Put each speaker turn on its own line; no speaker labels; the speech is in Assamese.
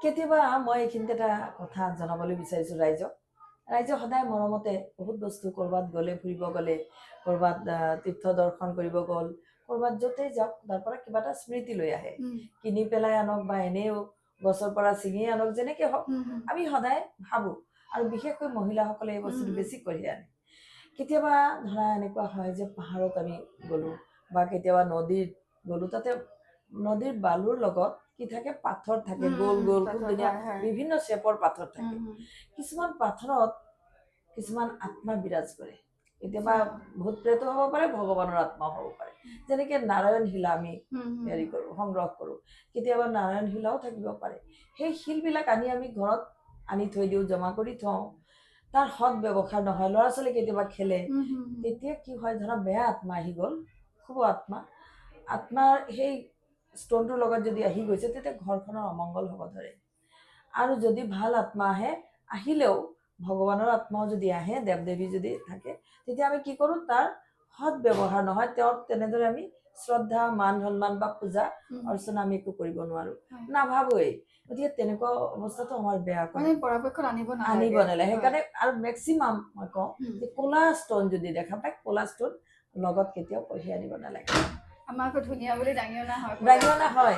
কেতিয়াবা মই এইখিনিতে এটা কথা জনাবলৈ বিচাৰিছোঁ ৰাইজক। ৰাইজে সদায় মৰমতে বহুত বস্তু ক'ৰবাত গ'লে ফুৰিব গ'লে ক'ৰবাত তীৰ্থ দৰ্শন কৰিব গ'ল ক'ৰবাত য'তেই যাওক তাৰ পৰা কিবা এটা স্মৃতি লৈ আহে কিনি পেলাই আনক বা এনেও গছৰ পৰা ছিঙি আনক যেনেকৈ হওক আমি সদায় ভাবোঁ আৰু বিশেষকৈ মহিলাসকলে এই বস্তুটো বেছি কঢ়িয়াই আনে কেতিয়াবা ধৰা এনেকুৱা হয় যে পাহাৰত আমি গ'লোঁ বা কেতিয়াবা নদীত গ'লোঁ তাতে নদীৰ বালুৰ লগত কি থাকে পাথৰ থাকে গোল গোল খুব ধুনীয়া বিভিন্ন শ্বেপৰ পাথৰ থাকে কিছুমান পাথৰত কিছুমান আত্মা বিৰাজ কৰে কেতিয়াবা ভূত প্ৰেত হ'ব পাৰে ভগৱানৰ আত্মা হ'ব পাৰে যেনেকৈ নাৰায়ণ শিলা আমি হেৰি কৰোঁ সংগ্ৰহ কৰোঁ কেতিয়াবা নাৰায়ণ শিলাও থাকিব পাৰে সেই শিলবিলাক আনি আমি ঘৰত আনি থৈ দিওঁ জমা কৰি থওঁ তাৰ সৎ ব্যৱহাৰ নহয় ল'ৰা ছোৱালী কেতিয়াবা খেলে তেতিয়া কি হয় ধৰা বেয়া আত্মা আহি গ'ল শুভ আত্মাৰ সেই ষ্টনটোৰ লগত যদি আহি গৈছে তেতিয়া ঘৰখনৰ অমংগল হ'ব ধৰে আৰু যদি ভাল আত্মা আহে আহিলেও ভগৱানৰ আত্মাও যদি আহে দেৱ দেৱী যদি থাকে তেতিয়া আমি কি কৰোঁ তাৰ সৎ ব্যৱহাৰ নহয় তেওঁক তেনেদৰে আমি শ্ৰদ্ধা মান সন্মান বা পূজা অৰ্চনা আমি একো কৰিব নোৱাৰোঁ নাভাবোৱেই গতিকে তেনেকুৱা অৱস্থাটো আমাৰ বেয়া কৰে
পৰাপক্ষত আনিব
নালাগে সেইকাৰণে আৰু মেক্সিমাম মই কওঁ যে ক'লা ষ্টন যদি দেখা পায় ক'লা ষ্টন লগত কেতিয়াও কঢ়িয়াই আনিব নালাগে
আমাৰ ধুনীয়া বুলি দাঙি অনা হয়
দাঙি অনা হয়